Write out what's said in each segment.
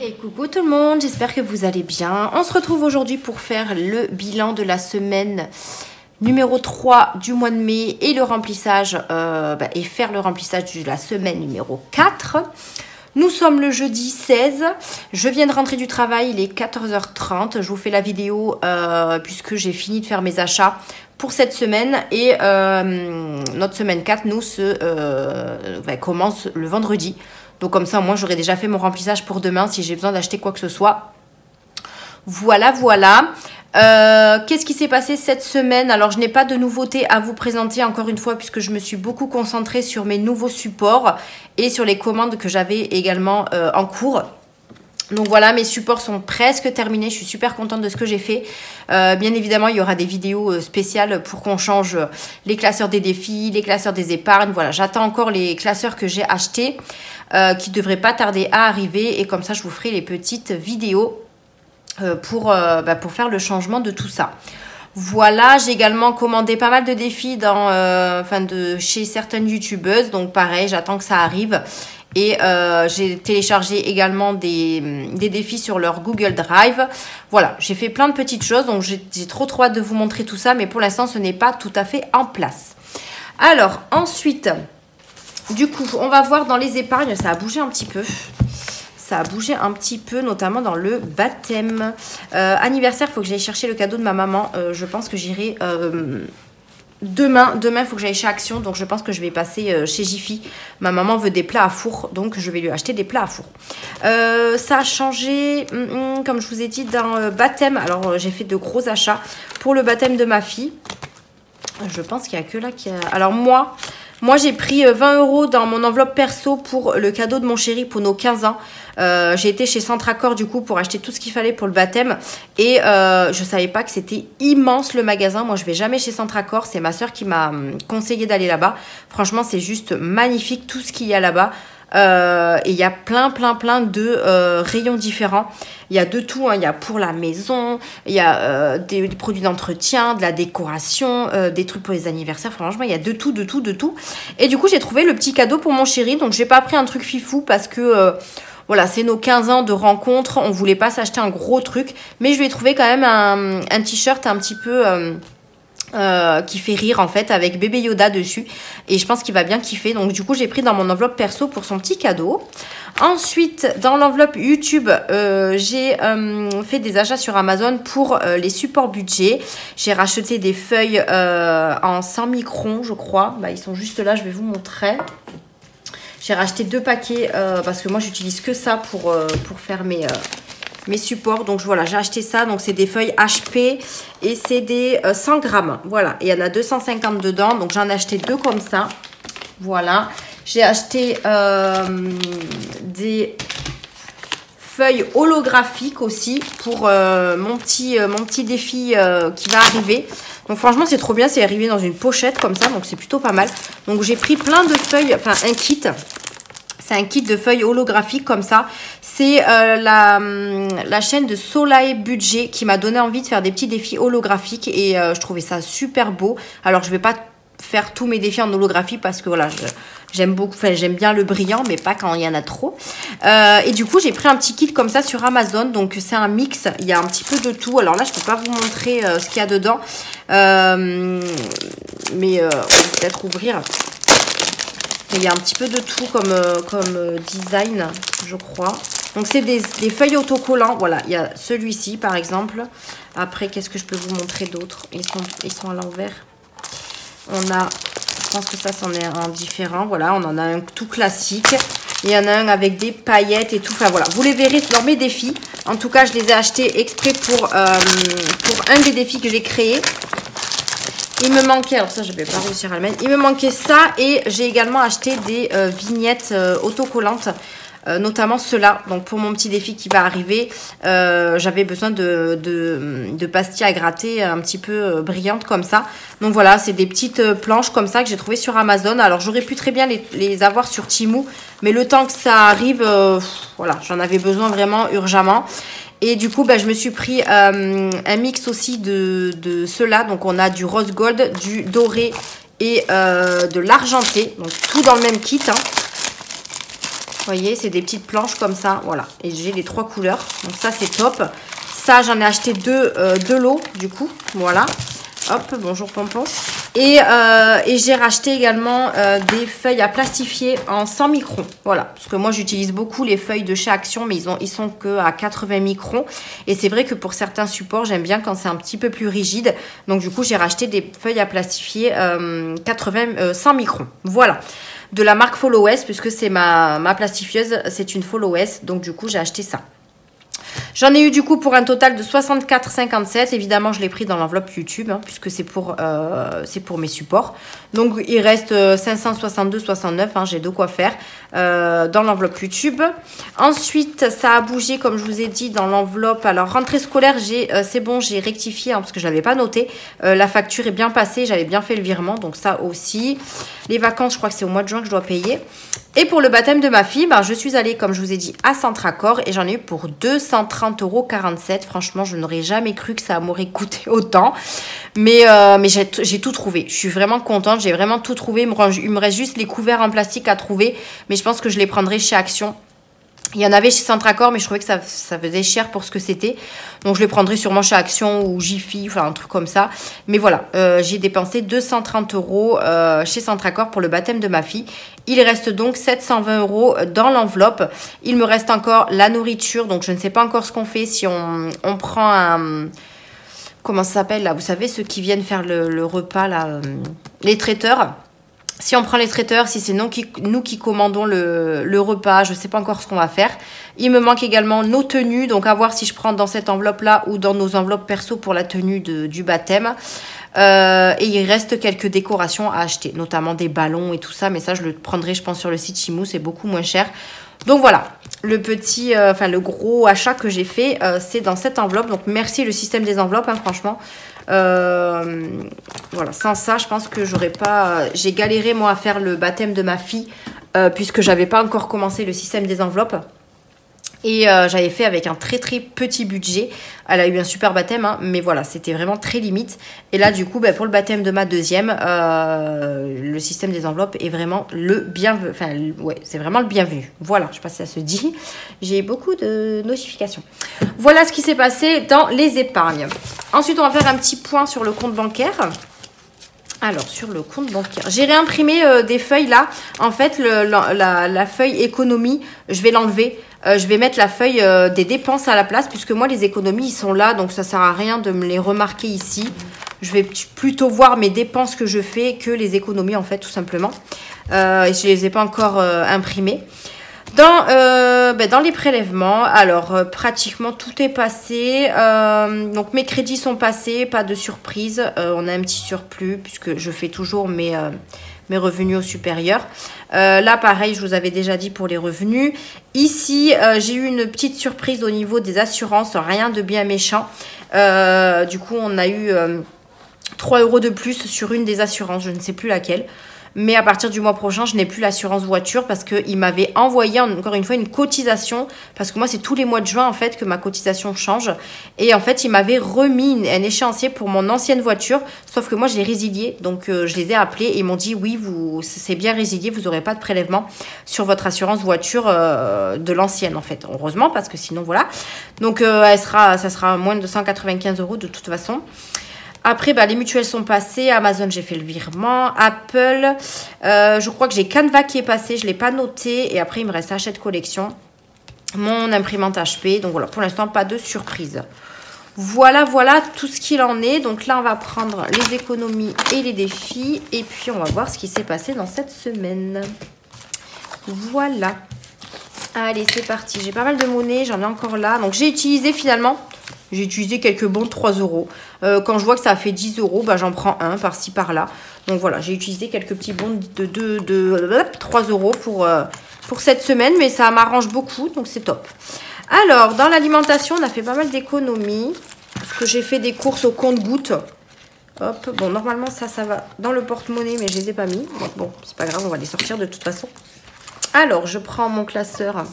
Et coucou tout le monde, j'espère que vous allez bien. On se retrouve aujourd'hui pour faire le bilan de la semaine numéro 3 du mois de mai et le remplissage et faire le remplissage de la semaine numéro 4. Nous sommes le jeudi 16, je viens de rentrer du travail, il est 14h30, je vous fais la vidéo puisque j'ai fini de faire mes achats pour cette semaine et notre semaine 4 nous commence le vendredi. Donc comme ça, moi, j'aurais déjà fait mon remplissage pour demain si j'ai besoin d'acheter quoi que ce soit. Voilà. Qu'est-ce qui s'est passé cette semaine? Alors, je n'ai pas de nouveautés à vous présenter encore une fois puisque je me suis beaucoup concentrée sur mes nouveaux supports et sur les commandes que j'avais également en cours. Donc voilà, mes supports sont presque terminés. Je suis super contente de ce que j'ai fait. Bien évidemment, il y aura des vidéos spéciales pour qu'on change les classeurs des défis, les classeurs des épargnes. Voilà, j'attends encore les classeurs que j'ai achetés qui ne devraient pas tarder à arriver. Et comme ça, je vous ferai les petites vidéos pour faire le changement de tout ça. Voilà, j'ai également commandé pas mal de défis chez certaines youtubeuses. Donc pareil, j'attends que ça arrive. Et j'ai téléchargé également des défis sur leur Google Drive. Voilà, j'ai fait plein de petites choses. Donc j'ai trop hâte de vous montrer tout ça. Mais pour l'instant, ce n'est pas tout à fait en place. Alors, ensuite, du coup, on va voir dans les épargnes. Ça a bougé un petit peu. Ça a bougé un petit peu, notamment dans le baptême. Anniversaire, il faut que j'aille chercher le cadeau de ma maman. Je pense que j'irai... Demain, il faut que j'aille chez Action, donc je pense que je vais passer chez Jiffy. Ma maman veut des plats à four, donc je vais lui acheter des plats à four. Ça a changé, comme je vous ai dit, dans baptême. Alors, j'ai fait de gros achats pour le baptême de ma fille. Je pense qu'il n'y a que là qui a... Alors, moi j'ai pris 20 € dans mon enveloppe perso pour le cadeau de mon chéri pour nos 15 ans. J'ai été chez Centracor du coup pour acheter tout ce qu'il fallait pour le baptême. Et je savais pas que c'était immense le magasin. Moi, je vais jamais chez Centracor. C'est ma soeur qui m'a conseillé d'aller là-bas. Franchement, c'est juste magnifique tout ce qu'il y a là-bas. Et il y a plein de rayons différents. Il y a de tout, hein. Il y a pour la maison, il y a des produits d'entretien, de la décoration, des trucs pour les anniversaires. Franchement, il y a de tout. Et du coup, j'ai trouvé le petit cadeau pour mon chéri. Donc, j'ai pas pris un truc fifou parce que... voilà, c'est nos 15 ans de rencontre. On voulait pas s'acheter un gros truc. Mais je lui ai trouvé quand même un t-shirt un petit peu... qui fait rire en fait avec bébé Yoda dessus et je pense qu'il va bien kiffer. Donc du coup j'ai pris dans mon enveloppe perso pour son petit cadeau. Ensuite dans l'enveloppe YouTube j'ai fait des achats sur Amazon pour les supports budget. J'ai racheté des feuilles en 100 microns je crois. Ils sont juste là, je vais vous montrer. J'ai racheté 2 paquets parce que moi j'utilise que ça pour faire mes supports. Donc voilà, j'ai acheté ça. Donc c'est des feuilles HP et c'est des 100 grammes. Voilà, et il y en a 250 dedans. Donc j'en ai acheté 2 comme ça. Voilà, j'ai acheté des feuilles holographiques aussi pour mon petit défi qui va arriver. Donc franchement c'est trop bien, c'est arrivé dans une pochette comme ça, donc c'est plutôt pas mal. Donc j'ai pris plein de feuilles, enfin un kit. C'est un kit de feuilles holographiques comme ça. C'est la chaîne de Soleil Budget qui m'a donné envie de faire des petits défis holographiques. Et je trouvais ça super beau. Alors je vais pas faire tous mes défis en holographie parce que voilà, j'aime beaucoup, enfin j'aime bien le brillant mais pas quand il y en a trop. Et du coup j'ai pris un petit kit comme ça sur Amazon. Donc c'est un mix, il y a un petit peu de tout. Alors là je peux pas vous montrer ce qu'il y a dedans. Mais on va peut-être ouvrir. Il y a un petit peu de tout comme design, je crois. Donc, c'est des feuilles autocollants. Voilà, il y a celui-ci, par exemple. Après, qu'est-ce que je peux vous montrer d'autre? Ils sont à l'envers. On a, je pense que ça, c'en est un différent. Voilà, on en a un tout classique. Il y en a un avec des paillettes et tout. Enfin, voilà, vous les verrez dans mes défis. En tout cas, je les ai achetés exprès pour un des défis que j'ai créé. Il me manquait, alors ça je vais pas réussir à le mettre, il me manquait ça et j'ai également acheté des vignettes autocollantes, notamment ceux-là. Donc pour mon petit défi qui va arriver, j'avais besoin de pastilles à gratter un petit peu brillantes comme ça. Donc voilà, c'est des petites planches comme ça que j'ai trouvées sur Amazon. Alors j'aurais pu très bien les avoir sur Temu, mais le temps que ça arrive, voilà, j'en avais besoin vraiment urgemment. Et du coup, je me suis pris un mix aussi de ceux-là. Donc, on a du rose gold, du doré et de l'argenté. Donc, tout dans le même kit. Hein. voyez, c'est des petites planches comme ça, voilà. Et j'ai les 3 couleurs, donc ça c'est top. Ça, j'en ai acheté deux lots, du coup, voilà. Hop, bonjour Pompon. Et j'ai racheté également des feuilles à plastifier en 100 microns. Voilà, parce que moi j'utilise beaucoup les feuilles de chez Action, mais ils sont que à 80 microns. Et c'est vrai que pour certains supports, j'aime bien quand c'est un petit peu plus rigide. Donc du coup, j'ai racheté des feuilles à plastifier 100 microns. Voilà, de la marque Follow S, puisque c'est ma plastifieuse, c'est une Follow S. Donc du coup, j'ai acheté ça. J'en ai eu du coup pour un total de 64,57. Évidemment, je l'ai pris dans l'enveloppe YouTube, hein, puisque c'est pour mes supports. Donc, il reste 562,69. Hein, j'ai de quoi faire dans l'enveloppe YouTube. Ensuite, ça a bougé, comme je vous ai dit, dans l'enveloppe. Alors, rentrée scolaire, c'est bon, j'ai rectifié, hein, parce que je ne l'avais pas noté. La facture est bien passée, j'avais bien fait le virement, donc ça aussi. Les vacances, je crois que c'est au mois de juin que je dois payer. Et pour le baptême de ma fille, je suis allée, comme je vous ai dit, à Centracor et j'en ai eu pour 230,47 €. Franchement, je n'aurais jamais cru que ça m'aurait coûté autant. Mais j'ai tout trouvé. Je suis vraiment contente, j'ai vraiment tout trouvé. Il me reste juste les couverts en plastique à trouver. Mais je pense que je les prendrai chez Action. Il y en avait chez Centracor, mais je trouvais que ça faisait cher pour ce que c'était. Donc, je les prendrai sûrement chez Action ou Jiffy, enfin un truc comme ça. Mais voilà, j'ai dépensé 230 € chez Centracor pour le baptême de ma fille. Il reste donc 720 € dans l'enveloppe. Il me reste encore la nourriture. Donc, je ne sais pas encore ce qu'on fait. Si on prend un... Comment ça s'appelle là? Vous savez, ceux qui viennent faire le repas, là, les traiteurs. Si on prend les traiteurs, si c'est nous qui commandons le repas, je ne sais pas encore ce qu'on va faire. Il me manque également nos tenues, donc à voir si je prends dans cette enveloppe-là ou dans nos enveloppes perso pour la tenue du baptême. Et il reste quelques décorations à acheter, notamment des ballons et tout ça, mais ça je le prendrai je pense sur le site Chimou, c'est beaucoup moins cher. Donc voilà, le gros achat que j'ai fait, c'est dans cette enveloppe. Donc merci le système des enveloppes, hein, franchement. Voilà, sans ça, je pense que j'aurais pas... J'ai galéré, moi, à faire le baptême de ma fille, puisque j'avais pas encore commencé le système des enveloppes. Et j'avais fait avec un très très petit budget. Elle a eu un super baptême, hein, mais voilà, c'était vraiment très limite. Et là, du coup, pour le baptême de ma deuxième, le système des enveloppes est vraiment le bienvenu. Enfin, ouais, c'est vraiment le bienvenu. Voilà, je sais pas si ça se dit. J'ai beaucoup de notifications. Voilà ce qui s'est passé dans les épargnes. Ensuite, on va faire un petit point sur le compte bancaire. Alors, sur le compte bancaire, j'ai réimprimé des feuilles là. En fait, la feuille économie, je vais l'enlever. Je vais mettre la feuille des dépenses à la place, puisque moi, les économies, ils sont là. Donc, ça sert à rien de me les remarquer ici. Je vais plutôt voir mes dépenses que je fais que les économies, en fait, tout simplement. Et je ne les ai pas encore imprimées. Dans les prélèvements, alors pratiquement tout est passé. Donc mes crédits sont passés, pas de surprise. On a un petit surplus puisque je fais toujours mes revenus au supérieur. Là pareil, je vous avais déjà dit pour les revenus. Ici, j'ai eu une petite surprise au niveau des assurances, rien de bien méchant. Du coup, on a eu 3 € de plus sur une des assurances, je ne sais plus laquelle. Mais à partir du mois prochain, je n'ai plus l'assurance voiture parce qu'il m'avait envoyé encore une fois une cotisation. Parce que moi, c'est tous les mois de juin en fait que ma cotisation change. Et en fait, il m'avait remis un échéancier pour mon ancienne voiture. Sauf que moi, j'ai résilié. Donc, je les ai appelés et ils m'ont dit oui, c'est bien résilié. Vous n'aurez pas de prélèvement sur votre assurance voiture de l'ancienne en fait. Heureusement parce que sinon, voilà. Donc, ça sera moins de 195 € de toute façon. Après, les mutuelles sont passées. Amazon, j'ai fait le virement. Apple, je crois que j'ai Canva qui est passé. Je ne l'ai pas noté. Et après, il me reste Hachette Collection. Mon imprimante HP. Donc voilà, pour l'instant, pas de surprise. Voilà tout ce qu'il en est. Donc là, on va prendre les économies et les défis. Et puis, on va voir ce qui s'est passé dans cette semaine. Voilà. Allez, c'est parti. J'ai pas mal de monnaie. J'en ai encore là. Donc, j'ai utilisé finalement... J'ai utilisé quelques bons de 3 €. Quand je vois que ça a fait 10 €, j'en prends un par-ci, par-là. Donc voilà, j'ai utilisé quelques petits bons de 3 € pour cette semaine. Mais ça m'arrange beaucoup, donc c'est top. Alors, dans l'alimentation, on a fait pas mal d'économies. Parce que j'ai fait des courses au compte-gouttes. Hop, bon, normalement, ça va dans le porte-monnaie, mais je les ai pas mis. Bon, c'est pas grave, on va les sortir de toute façon. Alors, je prends mon classeur...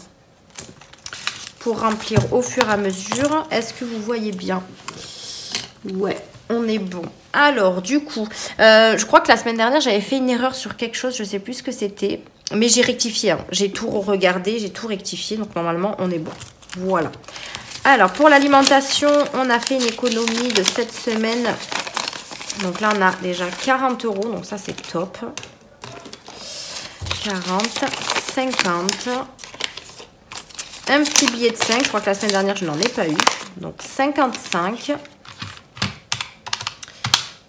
pour remplir au fur et à mesure. Est-ce que vous voyez bien? Ouais, on est bon. Alors, du coup, je crois que la semaine dernière, j'avais fait une erreur sur quelque chose. Je ne sais plus ce que c'était. Mais j'ai rectifié, hein. J'ai tout regardé, j'ai tout rectifié. Donc normalement, on est bon. Voilà. Alors, pour l'alimentation, on a fait une économie de cette semaine. Donc là, on a déjà 40 €. Donc ça, c'est top. 40, 50. Un petit billet de 5. Je crois que la semaine dernière, je n'en ai pas eu. Donc 55.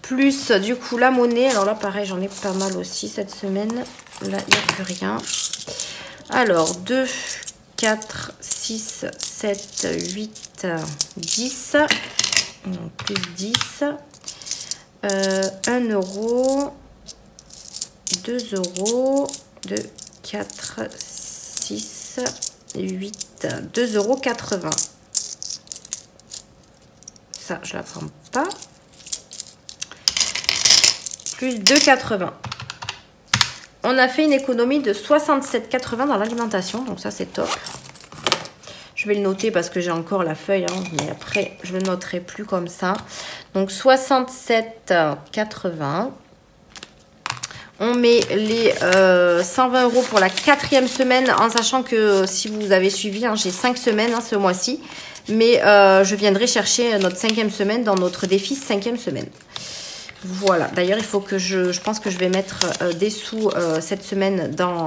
Plus, du coup, la monnaie. Alors là, pareil, j'en ai pas mal aussi cette semaine. Là, il n'y a plus rien. Alors, 2, 4, 6, 7, 8, 10. Donc, plus 10. 1 €. 2 €. 2, 4, 6, 8. 2,80 €. Ça, je la prends pas. Plus 2,80 €. On a fait une économie de 67,80 € dans l'alimentation. Donc ça, c'est top. Je vais le noter parce que j'ai encore la feuille. Hein, mais après, je ne le noterai plus comme ça. Donc 67,80 €. On met les 120 € pour la 4e semaine. En sachant que si vous avez suivi, hein, j'ai 5 semaines ce mois-ci. Mais je viendrai chercher notre 5e semaine dans notre défi 5e semaine. Voilà, d'ailleurs il faut que je pense que je vais mettre des sous cette semaine dans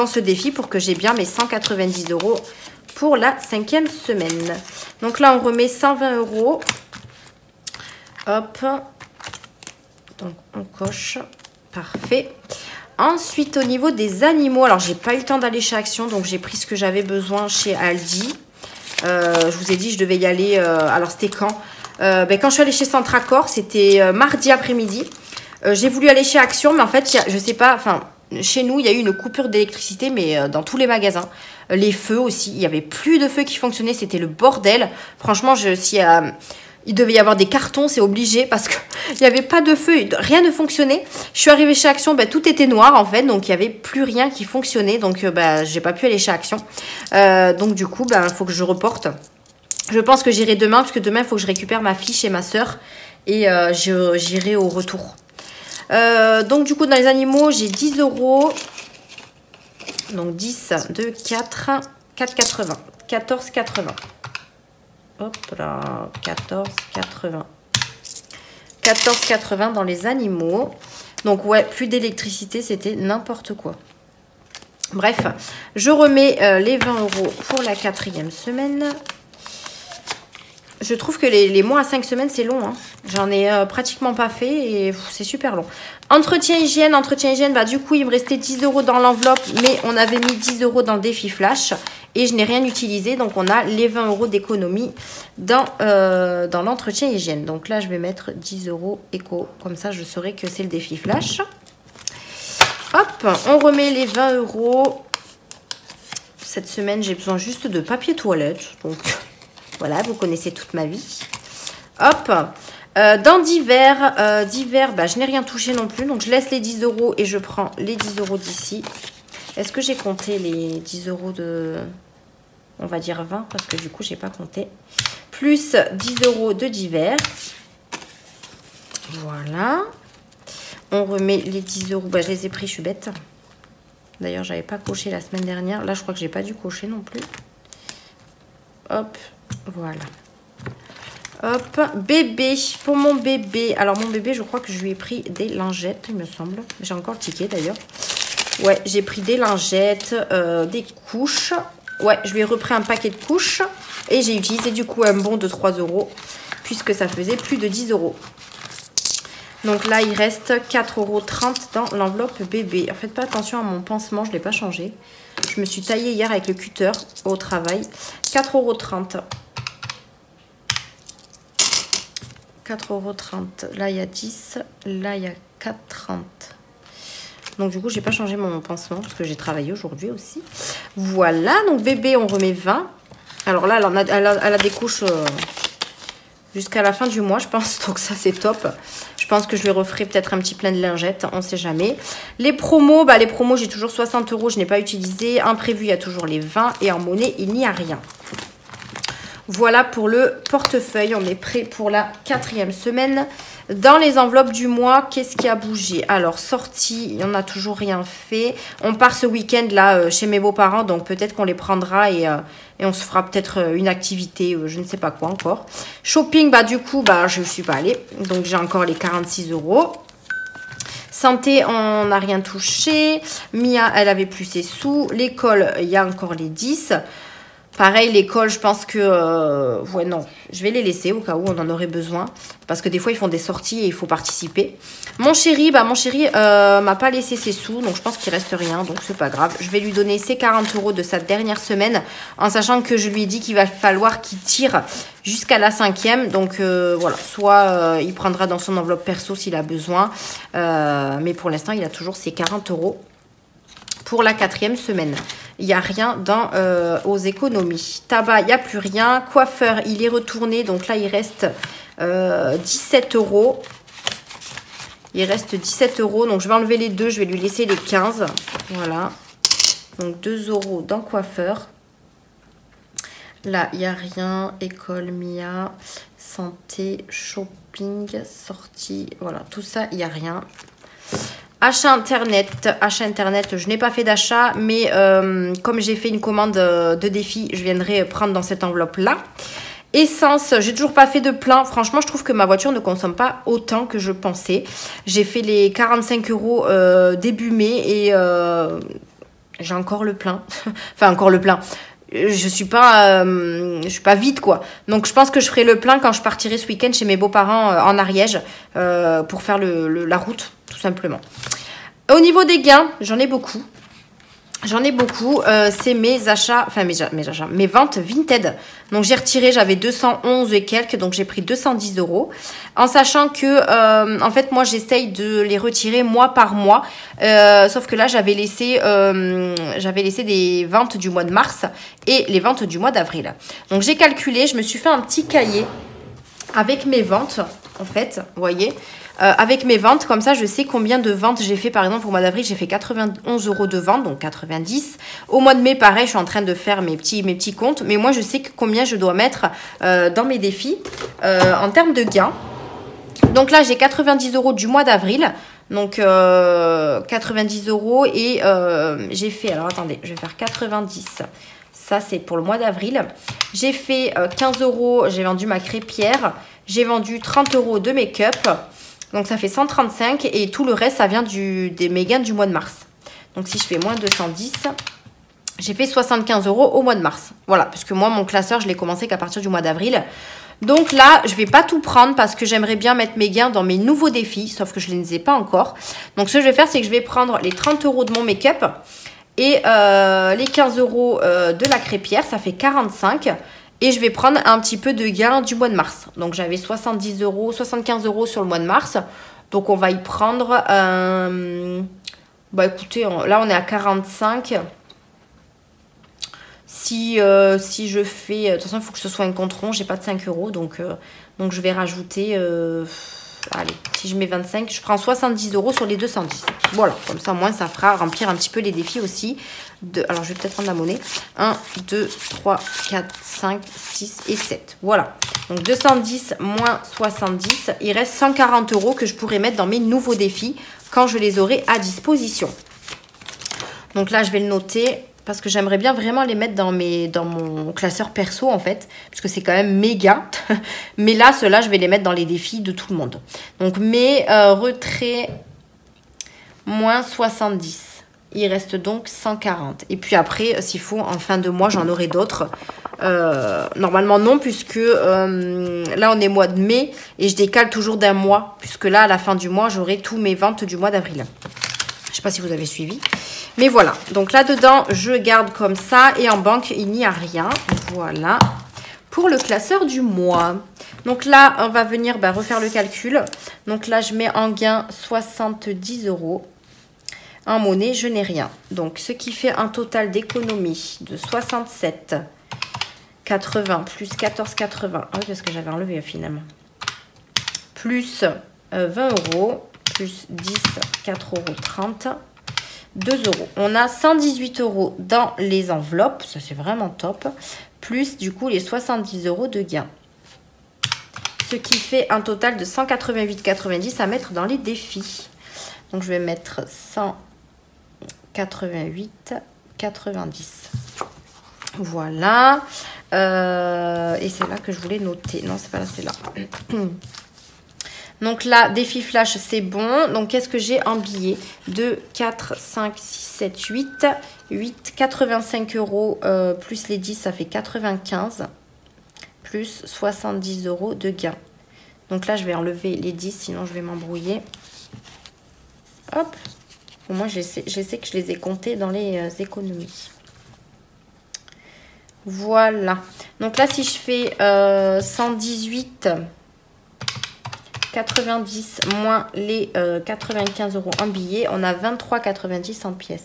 ce défi pour que j'ai bien mes 190 € pour la 5e semaine. Donc là on remet 120 €. Hop, donc on coche, parfait. Ensuite au niveau des animaux, alors j'ai pas eu le temps d'aller chez Action, donc j'ai pris ce que j'avais besoin chez Aldi. Je vous ai dit je devais y aller, alors c'était quand ? Quand je suis allée chez Centracor, c'était mardi après-midi. J'ai voulu aller chez Action, mais en fait, je sais pas, enfin, chez nous, il y a eu une coupure d'électricité, mais dans tous les magasins. Les feux aussi, il n'y avait plus de feux qui fonctionnaient, c'était le bordel. Franchement, il devait y avoir des cartons, c'est obligé, parce qu'il n'y avait pas de feu, rien ne fonctionnait. Je suis arrivée chez Action, tout était noir en fait, donc il n'y avait plus rien qui fonctionnait, donc j'ai pas pu aller chez Action. Donc du coup, il faut que je reporte. Je pense que j'irai demain, parce que demain, il faut que je récupère ma fille chez ma soeur. Et j'irai au retour. Donc, du coup, dans les animaux, j'ai 10 €. Donc, 10, 2, 4, 4,80. 14,80. Hop là, 14,80. 14,80 dans les animaux. Donc, ouais, plus d'électricité, c'était n'importe quoi. Bref, je remets les 20 € pour la 4e semaine. Je trouve que les mois à 5 semaines, c'est long. Hein. J'en ai pratiquement pas fait et c'est super long. Entretien hygiène, du coup, il me restait 10 € dans l'enveloppe, mais on avait mis 10 € dans le défi flash et je n'ai rien utilisé. Donc, on a les 20 € d'économie dans l'entretien hygiène. Donc là, je vais mettre 10 € éco. Comme ça, je saurai que c'est le défi flash. Hop, on remet les 20 €. Cette semaine, j'ai besoin juste de papier toilette. Donc... Voilà, vous connaissez toute ma vie. Hop. Dans divers, je n'ai rien touché non plus. Donc, je laisse les 10 € et je prends les 10 € d'ici. Est-ce que j'ai compté les 10 € de... On va dire 20 parce que du coup, je n'ai pas compté. Plus 10 € de divers. Voilà. On remet les 10 €. Je les ai pris, je suis bête. D'ailleurs, je n'avais pas coché la semaine dernière. Là, je crois que je n'ai pas dû cocher non plus. Hop. Voilà. Hop, bébé, pour mon bébé. Alors, mon bébé, je crois que je lui ai pris des lingettes, il me semble. J'ai encore le ticket, d'ailleurs. Ouais, j'ai pris des lingettes, des couches. Ouais, je lui ai repris un paquet de couches. Et j'ai utilisé, du coup, un bon de 3 €, puisque ça faisait plus de 10 €. Donc là, il reste 4,30 € dans l'enveloppe bébé. Faites pas attention à mon pansement, je ne l'ai pas changé. Je me suis taillée hier avec le cutter au travail. 4,30 €. 4,30 €. Là, il y a 10. Là, il y a 4,30 €. Donc, du coup, j'ai pas changé mon pansement parce que j'ai travaillé aujourd'hui aussi. Voilà. Donc, bébé, on remet 20. Alors là, elle a des couches jusqu'à la fin du mois, je pense. Donc, ça, c'est top. Je pense que je lui referai peut-être un petit plein de lingettes. On ne sait jamais. Les promos, j'ai toujours 60 €. Je n'ai pas utilisé. Imprévu, il y a toujours les 20. Et en monnaie, il n'y a rien. Voilà pour le portefeuille. On est prêt pour la 4e semaine. Dans les enveloppes du mois, qu'est-ce qui a bougé? Alors, sortie, on n'a toujours rien fait. On part ce week-end là chez mes beaux-parents, donc peut-être qu'on les prendra et on se fera peut-être une activité, je ne sais pas quoi encore. Shopping, bah du coup, bah je ne suis pas allée, donc j'ai encore les 46 €. Santé, on n'a rien touché. Mia, elle avait plus ses sous. L'école, il y a encore les 10. Pareil, l'école, je pense que... ouais, non, je vais les laisser au cas où on en aurait besoin. Parce que des fois, ils font des sorties et il faut participer. Mon chéri, m'a pas laissé ses sous. Donc, je pense qu'il reste rien. Donc, c'est pas grave. Je vais lui donner ses 40 € de sa dernière semaine. En sachant que je lui ai dit qu'il va falloir qu'il tire jusqu'à la 5e. Donc, voilà. Soit il prendra dans son enveloppe perso s'il a besoin. Mais pour l'instant, il a toujours ses 40 € pour la 4e semaine. Il n'y a rien dans aux économies. Tabac, il n'y a plus rien. Coiffeur, il est retourné. Donc là, il reste 17 €. Il reste 17 €. Donc, je vais enlever les 2. Je vais lui laisser les 15. Voilà. Donc, 2 € dans coiffeur. Là, il n'y a rien. École, Mia. Santé, shopping, sortie. Voilà, tout ça, il n'y a rien. Achat internet, je n'ai pas fait d'achat, mais comme j'ai fait une commande de défi, je viendrai prendre dans cette enveloppe-là. Essence, j'ai toujours pas fait de plein. Franchement, je trouve que ma voiture ne consomme pas autant que je pensais. J'ai fait les 45 € début mai et j'ai encore le plein. Enfin, encore le plein. Je suis pas vide quoi. Donc je pense que je ferai le plein quand je partirai ce week-end chez mes beaux-parents en Ariège pour faire la route tout simplement. Au niveau des gains, j'en ai beaucoup. C'est mes achats, enfin mes ventes Vinted. Donc j'ai retiré, j'avais 211 et quelques, donc j'ai pris 210 €. En sachant que, en fait, moi j'essaye de les retirer mois par mois. Sauf que là, j'avais laissé des ventes du mois de mars et les ventes du mois d'avril. Donc j'ai calculé, je me suis fait un petit cahier avec mes ventes, en fait, vous voyez. Avec mes ventes, comme ça je sais combien de ventes j'ai fait. Par exemple au mois d'avril j'ai fait 91 € de ventes, donc 90. Au mois de mai pareil, je suis en train de faire mes petits comptes, mais moi je sais combien je dois mettre dans mes défis en termes de gains. Donc là j'ai 90 € du mois d'avril, donc 90 € et j'ai fait, alors attendez, je vais faire 90. Ça c'est pour le mois d'avril. J'ai fait 15 €, j'ai vendu ma crêpière, j'ai vendu 30 € de make-up. Donc ça fait 135 et tout le reste ça vient des mes gains du mois de mars. Donc si je fais moins 210, j'ai fait 75 € au mois de mars. Voilà, parce que moi mon classeur je l'ai commencé qu'à partir du mois d'avril. Donc là je vais pas tout prendre parce que j'aimerais bien mettre mes gains dans mes nouveaux défis, sauf que je ne les ai pas encore. Donc ce que je vais faire c'est que je vais prendre les 30 € de mon make-up et les 15 € de la crêpière, ça fait 45 €. Et je vais prendre un petit peu de gain du mois de mars. Donc j'avais 70 €, 75 € sur le mois de mars. Donc on va y prendre... bah écoutez, là on est à 45. Si je fais... De toute façon, il faut que ce soit un compte rond. J'ai pas de 5 €. Donc je vais rajouter... allez, si je mets 25, je prends 70 € sur les 210. Voilà, comme ça au moins ça fera remplir un petit peu les défis aussi. Alors je vais peut-être prendre la monnaie. 1, 2, 3, 4, 5, 6 et 7. Voilà. Donc 210 moins 70. Il reste 140 € que je pourrais mettre dans mes nouveaux défis quand je les aurai à disposition. Donc là je vais le noter. Parce que j'aimerais bien vraiment les mettre dans mon classeur perso, en fait. Parce que c'est quand même méga. Mais là, ceux-là, je vais les mettre dans les défis de tout le monde. Donc, mes retraits, moins 70. Il reste donc 140. Et puis après, s'il faut, en fin de mois, j'en aurai d'autres. Normalement, non, puisque là, on est mois de mai. Et je décale toujours d'un mois. Puisque là, à la fin du mois, j'aurai tous mes ventes du mois d'avril. Je ne sais pas si vous avez suivi. Mais voilà, donc là-dedans, je garde comme ça. Et en banque, il n'y a rien. Voilà. Pour le classeur du mois. Donc là, on va venir refaire le calcul. Donc là, je mets en gain 70 €. En monnaie, je n'ai rien. Donc, ce qui fait un total d'économie de 67,80 plus 14,80. Ah oui, parce que j'avais enlevé finalement. Plus 20 € plus 10, 4,30 €. 2 €. On a 118 € dans les enveloppes, ça c'est vraiment top. plus du coup les 70 € de gain. Ce qui fait un total de 188,90 à mettre dans les défis. Donc je vais mettre 188,90. Voilà. Et c'est là que je voulais noter. Non, c'est pas là, c'est là. Donc là, défi flash, c'est bon. Donc qu'est-ce que j'ai en billets? 2, 4, 5, 6, 7, 8. 8, 85 € plus les 10, ça fait 95. Plus 70 € de gain. Donc là, je vais enlever les 10, sinon je vais m'embrouiller. Hop. Au moins, je sais que je les ai comptés dans les économies. Voilà. Donc là, si je fais 118,90 moins les 95 € en billets, on a 23,90 en pièces.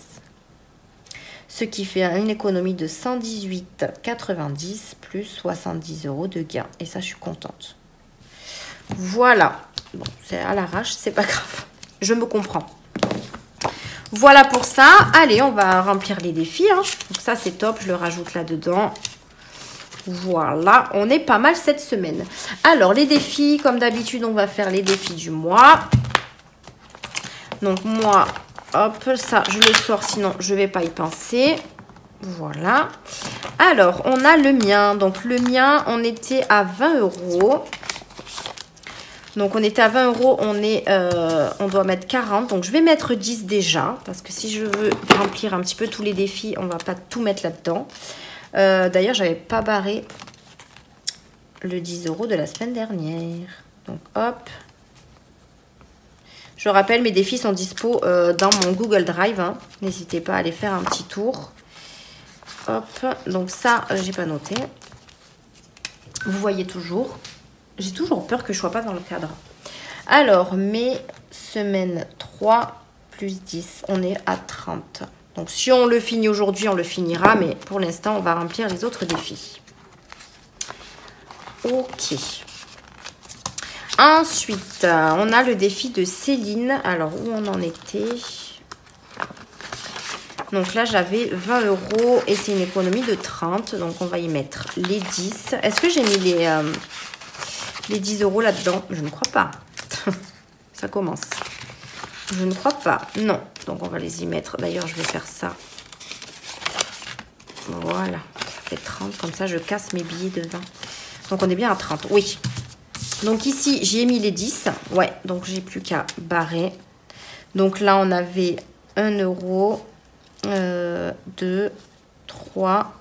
Ce qui fait une économie de 118,90 plus 70 € de gain. Et ça, je suis contente. Voilà. Bon, c'est à l'arrache, c'est pas grave. Je me comprends. Voilà pour ça. Allez, on va remplir les défis. Hein. Donc ça, c'est top. Je le rajoute là-dedans. Voilà. On est pas mal cette semaine. Alors, les défis, comme d'habitude, on va faire les défis du mois. Donc, moi, hop, ça, je le sors. Sinon, je vais pas y penser. Voilà. Alors, on a le mien. Donc, le mien, on était à 20 €. Donc, on était à 20 €, on doit mettre 40. Donc, je vais mettre 10 déjà. Parce que si je veux remplir un petit peu tous les défis, on ne va pas tout mettre là-dedans. D'ailleurs, je n'avais pas barré le 10 € de la semaine dernière. Donc, hop. Je rappelle, mes défis sont dispo dans mon Google Drive. Hein. N'hésitez pas à aller faire un petit tour. Hop. Donc, ça, j'ai pas noté. Vous voyez toujours. J'ai toujours peur que je ne sois pas dans le cadre. Alors, mes semaines 3 plus 10, on est à 30. Donc, si on le finit aujourd'hui, on le finira. Mais pour l'instant, on va remplir les autres défis. Ok. Ensuite, on a le défi de Céline. Alors, où on en était? Donc là, j'avais 20 € et c'est une économie de 30. Donc, on va y mettre les 10. Est-ce que j'ai mis les 10 € là-dedans? Je ne crois pas. Ça commence. Je ne crois pas. Non. Donc, on va les y mettre. D'ailleurs, je vais faire ça. Voilà. Ça fait 30. Comme ça, je casse mes billets de 20. Donc, on est bien à 30. Oui. Donc, ici, j'ai mis les 10. Ouais. Donc, j'ai plus qu'à barrer. Donc, là, on avait 1 €. 2, 3,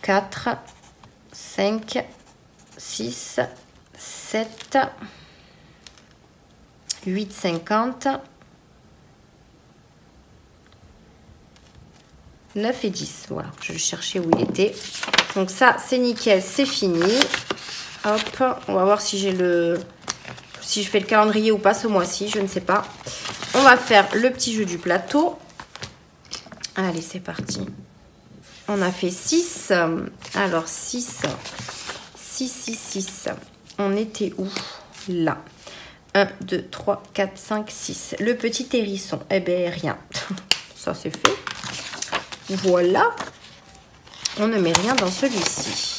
4, 5, 6, 7, 8, 50, 9 et 10. Voilà, je cherchais où il était. Donc ça, c'est nickel, c'est fini. Hop, on va voir si j'ai si je fais le calendrier ou pas ce mois-ci, je ne sais pas. On va faire le petit jeu du plateau. Allez, c'est parti. On a fait 6. Alors, 6. 6, 6, 6. On était où? Là. 1, 2, 3, 4, 5, 6. Le petit hérisson. Eh bien, rien. Ça, c'est fait. Voilà. On ne met rien dans celui-ci.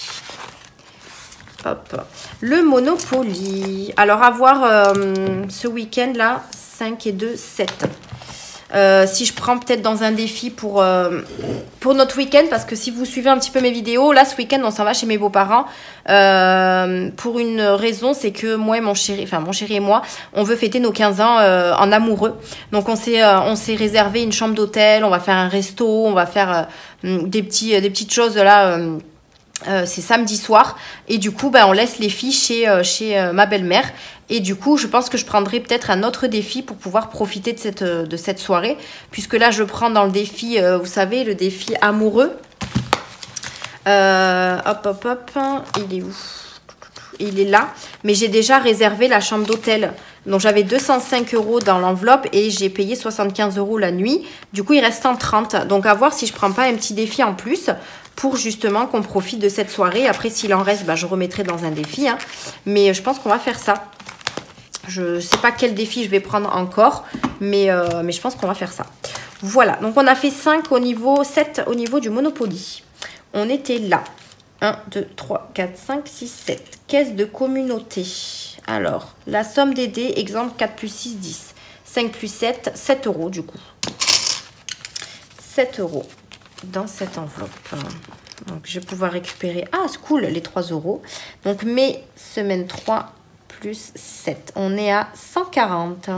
Hop. Le Monopoly. Alors, à voir ce week-end, là, 5 et 2, 7. Si je prends peut-être dans un défi pour notre week-end, parce que si vous suivez un petit peu mes vidéos, là, ce week-end, on s'en va chez mes beaux-parents. Pour une raison, c'est que moi et mon chéri et moi, on veut fêter nos 15 ans en amoureux. Donc, on s'est réservé une chambre d'hôtel, on va faire un resto, on va faire des petites choses là. C'est samedi soir et du coup on laisse les filles chez ma belle-mère et du coup je pense que je prendrai peut-être un autre défi pour pouvoir profiter de cette soirée, puisque là je prends dans le défi, vous savez, le défi amoureux. Hop, il est où? Il est là, mais j'ai déjà réservé la chambre d'hôtel. Donc j'avais 205 € dans l'enveloppe et j'ai payé 75 € la nuit. Du coup il reste en 30. Donc à voir si je prends pas un petit défi en plus pour justement qu'on profite de cette soirée. Après, s'il en reste, je remettrai dans un défi. Hein. Mais je pense qu'on va faire ça. Je ne sais pas quel défi je vais prendre encore, mais je pense qu'on va faire ça. Voilà, donc on a fait 5 au niveau, 7 au niveau du Monopoly. On était là. 1, 2, 3, 4, 5, 6, 7. Caisse de communauté. Alors, la somme des dés, exemple 4 plus 6, 10. 5 plus 7, 7 euros du coup. 7 euros dans cette enveloppe. Donc, je vais pouvoir récupérer... Ah, c'est cool, les 3 euros. Donc, mes semaine 3 plus 7. On est à 140.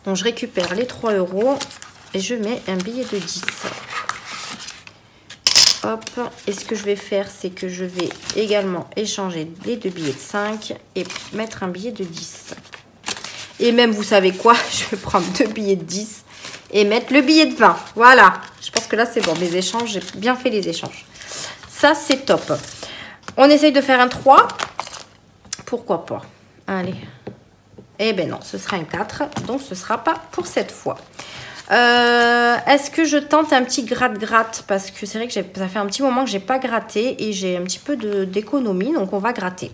Donc, je récupère les 3 euros et je mets un billet de 10. Hop. Et ce que je vais faire, c'est que je vais également échanger les 2 billets de 5 et mettre un billet de 10. Et même, vous savez quoi? Je vais prendre 2 billets de 10 et mettre le billet de 20. Voilà. Je pense que là, c'est bon. Mes échanges, j'ai bien fait les échanges. Ça, c'est top. On essaye de faire un 3. Pourquoi pas? Allez. Eh ben non, ce sera un 4. Donc, ce ne sera pas pour cette fois. Est-ce que je tente un petit gratte-gratte? Parce que c'est vrai que ça fait un petit moment que j'ai pas gratté et j'ai un petit peu d'économie. Donc, on va gratter.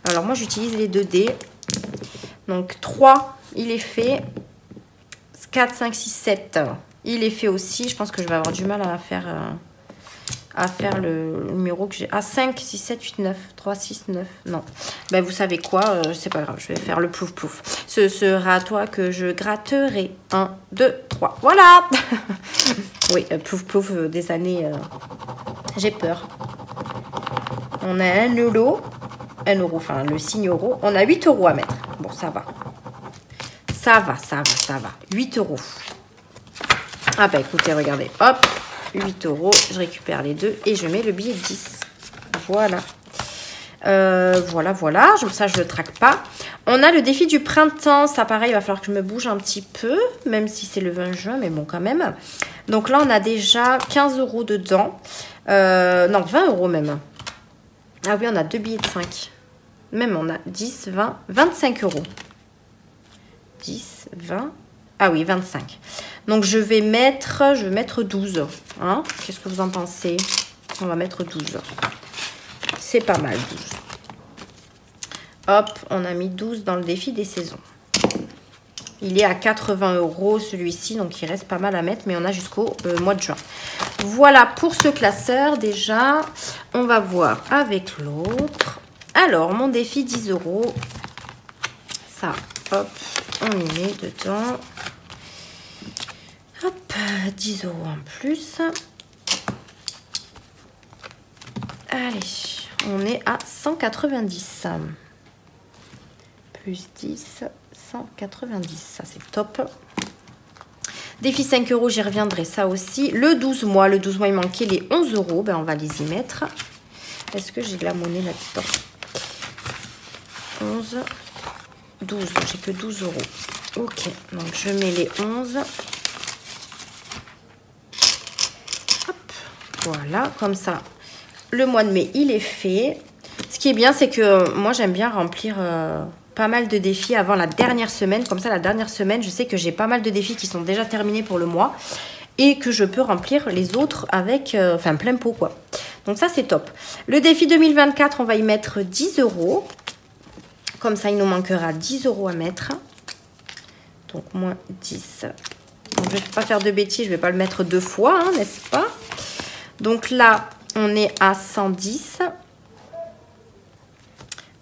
Alors, moi, j'utilise les 2 dés. Donc, 3, il est fait. 4, 5, 6, 7, il est fait aussi. Je pense que je vais avoir du mal à faire le numéro que j'ai. Ah, 5, 6, 7, 8, 9. 3, 6, 9. Non. Ben, vous savez quoi? C'est pas grave. Je vais faire le plouf-plouf. Ce sera à toi que je gratterai. 1, 2, 3. Voilà. Oui, plouf-plouf des années. J'ai peur. On a 1 euro. 1 euro, enfin le signe euro. On a 8 euros à mettre. Bon, ça va. Ça va. 8 euros. Ah bah écoutez, regardez. Hop, 8 euros. Je récupère les 2 et je mets le billet de 10. Voilà. Voilà. Ça, je ne le traque pas. On a le défi du printemps. Ça, pareil, il va falloir que je me bouge un petit peu. Même si c'est le 20 juin, mais bon, quand même. Donc là, on a déjà 15 euros dedans. Non, 20 euros même. Ah oui, on a 2 billets de 5. Même, on a 10, 20, 25 euros. 10, 20. Ah oui, 25. Donc, je vais mettre 12. Hein? Qu'est-ce que vous en pensez? On va mettre 12. C'est pas mal, 12. Hop, on a mis 12 dans le défi des saisons. Il est à 80 euros celui-ci, donc il reste pas mal à mettre, mais on a jusqu'au mois de juin. Voilà pour ce classeur déjà. On va voir avec l'autre. Alors, mon défi 10 euros. Ça, hop, on y met dedans. Hop, 10 euros en plus. Allez, on est à 190. Plus 10, 190. Ça, c'est top. Défi 5 euros, j'y reviendrai, ça aussi. Le 12 mois, il manquait les 11 euros. Ben, on va les y mettre. Est-ce que j'ai de la monnaie là-dedans? 11, 12. J'ai que 12 euros. Ok, donc je mets les 11. Hop, voilà, comme ça. Le mois de mai, il est fait. Ce qui est bien, c'est que moi, j'aime bien remplir pas mal de défis avant la dernière semaine. Comme ça, la dernière semaine, je sais que j'ai pas mal de défis qui sont déjà terminés pour le mois. Et que je peux remplir les autres avec, plein pot, quoi. Donc ça, c'est top. Le défi 2024, on va y mettre 10 euros. Comme ça, il nous manquera 10 euros à mettre. Donc, moins 10. Donc, je ne vais pas faire de bêtises, je ne vais pas le mettre 2 fois, hein, n'est-ce pas? Donc là, on est à 110.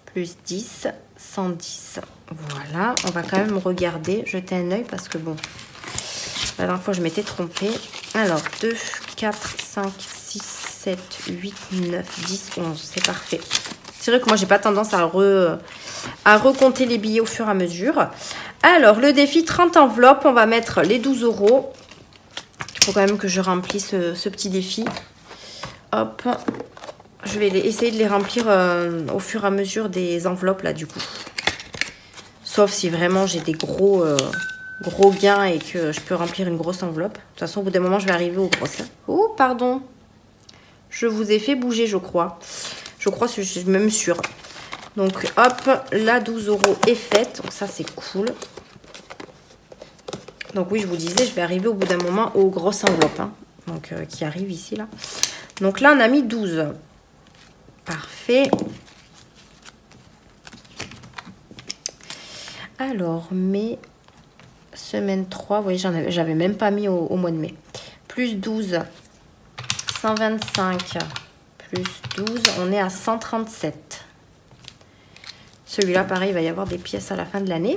Plus 10, 110. Voilà, on va quand même regarder, jeter un œil parce que bon, la dernière fois, je m'étais trompée. Alors, 2, 4, 5, 6, 7, 8, 9, 10, 11. C'est parfait. C'est vrai que moi, j'ai pas tendance à recompter les billets au fur et à mesure. Alors, le défi 30 enveloppes, on va mettre les 12 euros. Il faut quand même que je remplisse ce petit défi. Hop. Je vais essayer de les remplir au fur et à mesure des enveloppes, là, du coup. Sauf si vraiment j'ai des gros gains et que je peux remplir une grosse enveloppe. De toute façon, au bout d'un moment, je vais arriver aux grosses. Oh, pardon. Je vous ai fait bouger, je crois. Je crois, je suis même sûre. Donc, hop, la 12 euros est faite. Donc, ça, c'est cool. Donc, oui, je vous disais, je vais arriver au bout d'un moment aux grosses enveloppes. Hein, donc, qui arrivent ici, là. Donc, là, on a mis 12. Parfait. Alors, mai, semaine 3. Vous voyez, j'avais même pas mis au mois de mai. Plus 12, 125 plus 12, on est à 137. Celui-là, pareil, il va y avoir des pièces à la fin de l'année.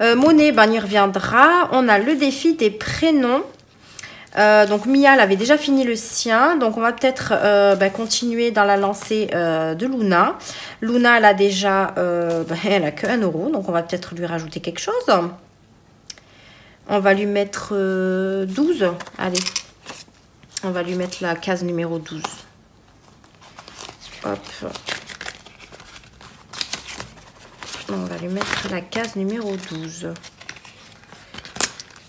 Monnaie, ben, on y reviendra. On a le défi des prénoms. Donc Mia, elle avait déjà fini le sien. Donc on va peut-être continuer dans la lancée de Luna. Luna, elle a déjà... elle a que 1 €. Donc on va peut-être lui rajouter quelque chose. On va lui mettre 12. Allez. On va lui mettre la case numéro 12. Hop. On va lui mettre la case numéro 12.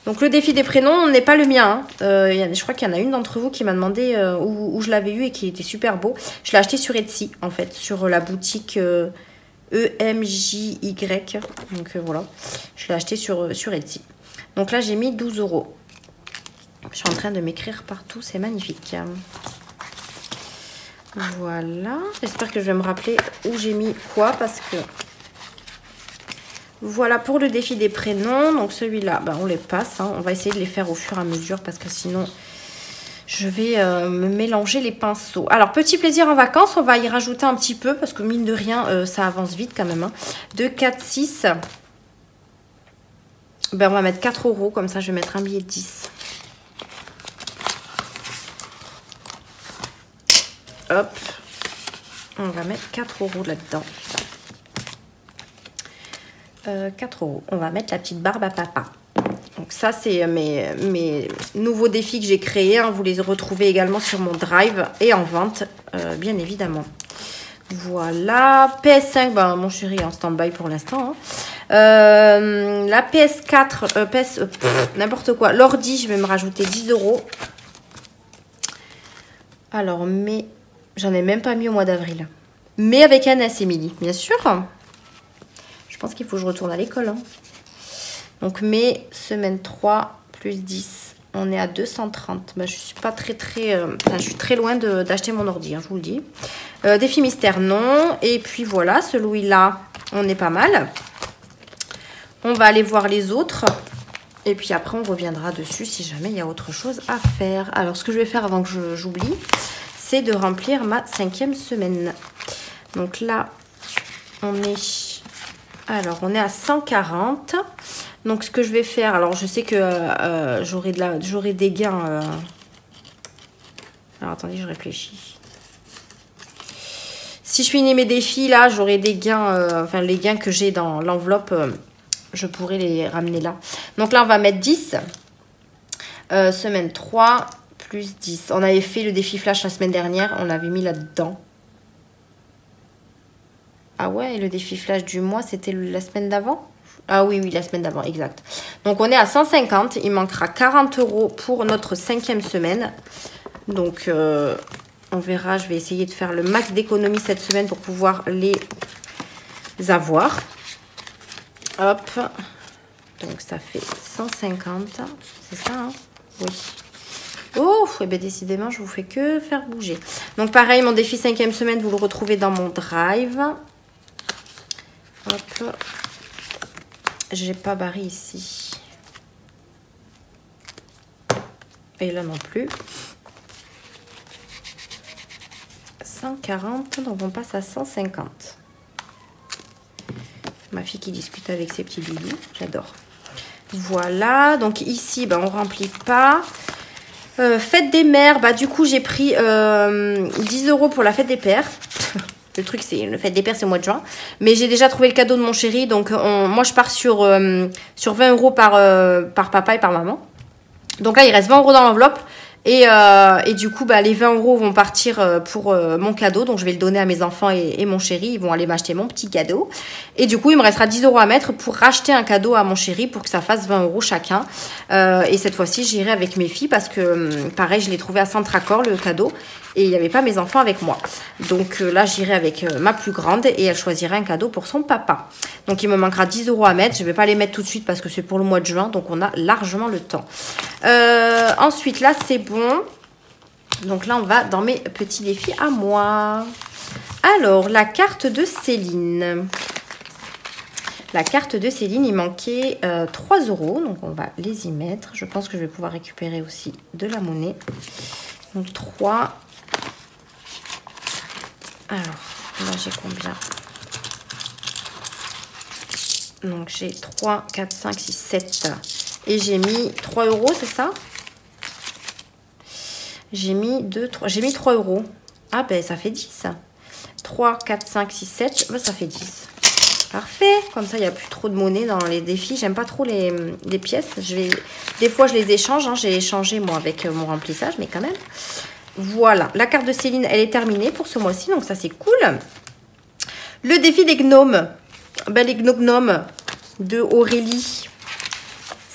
Donc le défi des prénoms n'est pas le mien. Hein. Je crois qu'il y en a une d'entre vous qui m'a demandé où je l'avais eu et qui était super beau. Je l'ai acheté sur Etsy, en fait, sur la boutique EMJY. Donc voilà, je l'ai acheté sur Etsy. Donc là, j'ai mis 12 €. Je suis en train de m'écrire partout, c'est magnifique. Voilà, j'espère que je vais me rappeler où j'ai mis quoi parce que... Voilà pour le défi des prénoms. Donc celui-là, ben, on les passe. Hein. On va essayer de les faire au fur et à mesure parce que sinon, je vais me mélanger les pinceaux. Alors, petit plaisir en vacances, on va y rajouter un petit peu parce que mine de rien, ça avance vite quand même. Hein. 2, 4, 6. Ben, on va mettre 4 €. Comme ça, je vais mettre un billet de 10. Hop. On va mettre 4 € là-dedans. 4 €. On va mettre la petite barbe à papa. Donc ça, c'est mes nouveaux défis que j'ai créés. Hein. Vous les retrouvez également sur mon drive et en vente, bien évidemment. Voilà. PS5, ben, mon chéri est en stand-by pour l'instant. Hein. La PS4, n'importe quoi. L'ordi, je vais me rajouter 10 €. Alors, mais j'en ai même pas mis au mois d'avril. Mais avec un S, Émilie, bien sûr. Je pense qu'il faut que je retourne à l'école. Hein. Donc, mai, semaine 3, plus 10. On est à 230. Ben, je suis pas je suis très loin d'acheter mon ordi, hein, je vous le dis. Défi mystère, non. Et puis voilà, celui-là, on est pas mal. On va aller voir les autres. Et puis après, on reviendra dessus si jamais il y a autre chose à faire. Alors, ce que je vais faire avant que j'oublie, c'est de remplir ma 5e semaine. Donc là, on est... Alors, on est à 140. Donc, ce que je vais faire... Alors, je sais que j'aurai des gains... Alors, attendez, je réfléchis. Si je finis mes défis, là, j'aurai des gains... enfin, les gains que j'ai dans l'enveloppe, je pourrai les ramener là. Donc là, on va mettre 10. Semaine 3, plus 10. On avait fait le défi flash la semaine dernière. On l'avait mis là-dedans. Ah ouais, et le défi flash du mois, c'était la semaine d'avant? Ah oui, la semaine d'avant, exact. Donc, on est à 150. Il manquera 40 € pour notre 5e semaine. Donc, on verra. Je vais essayer de faire le max d'économies cette semaine pour pouvoir les avoir. Hop. Donc, ça fait 150. C'est ça, hein? Oui. Oh, et bien décidément, je vous fais que faire bouger. Donc, pareil, mon défi 5e semaine, vous le retrouvez dans mon drive. Hop. J'ai pas barré ici. Et là non plus. 140, donc on passe à 150. Ma fille qui discute avec ses petits loulous, j'adore. Voilà, donc ici, ben, on remplit pas. Fête des mères, bah du coup j'ai pris 10 € pour la fête des pères. Le truc, c'est le fête des pères, c'est au mois de juin. Mais j'ai déjà trouvé le cadeau de mon chéri. Donc, moi, je pars sur 20 € par papa et par maman. Donc là, il reste 20 € dans l'enveloppe. Et du coup, bah, les 20 € vont partir pour mon cadeau. Donc, je vais le donner à mes enfants et mon chéri. Ils vont aller m'acheter mon petit cadeau. Et du coup, il me restera 10 € à mettre pour racheter un cadeau à mon chéri pour que ça fasse 20 € chacun. Et cette fois-ci, j'irai avec mes filles parce que, pareil, je l'ai trouvé à Centracor, le cadeau. Et il n'y avait pas mes enfants avec moi. Donc là, j'irai avec ma plus grande et elle choisira un cadeau pour son papa. Donc, il me manquera 10 € à mettre. Je ne vais pas les mettre tout de suite parce que c'est pour le mois de juin. Donc, on a largement le temps. Ensuite, là, c'est bon. Donc là, on va dans mes petits défis à moi. Alors, la carte de Céline. La carte de Céline, il manquait 3 €. Donc, on va les y mettre. Je pense que je vais pouvoir récupérer aussi de la monnaie. Donc, 3... Alors, là, j'ai combien? Donc, j'ai 3, 4, 5, 6, 7. Et j'ai mis 3 €, c'est ça? J'ai mis 2, 3. J'ai mis 3 €. Ah, ben, ça fait 10. 3, 4, 5, 6, 7. Ben, ça fait 10. Parfait. Comme ça, il n'y a plus trop de monnaie dans les défis. J'aime pas trop les pièces. Des fois, je les échange. Hein. J'ai échangé, moi, avec mon remplissage, mais quand même. Voilà. La carte de Céline, elle est terminée pour ce mois-ci. Donc, ça, c'est cool. Le défi des gnomes. Ben, les gnomes de Aurélie.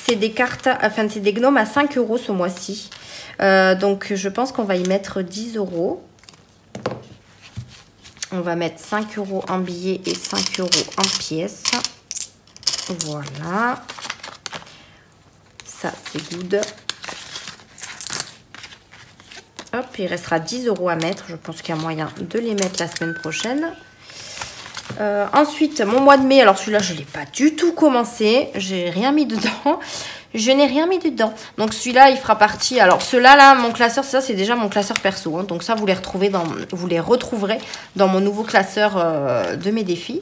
C'est des cartes, enfin, c'est des gnomes à 5 € ce mois-ci. Donc, je pense qu'on va y mettre 10 €. On va mettre 5 € en billets et 5 € en pièces. Voilà. Ça, c'est good. Hop, il restera 10 € à mettre. Je pense qu'il y a moyen de les mettre la semaine prochaine. Ensuite, mon mois de mai. Alors, celui-là, je ne l'ai pas du tout commencé. J'ai rien mis dedans. Je n'ai rien mis dedans. Donc, celui-là, il fera partie. Alors, ceux-là, là, mon classeur, ça, c'est déjà mon classeur perso. Hein. Donc, ça, vous les retrouverez dans mon nouveau classeur de mes défis.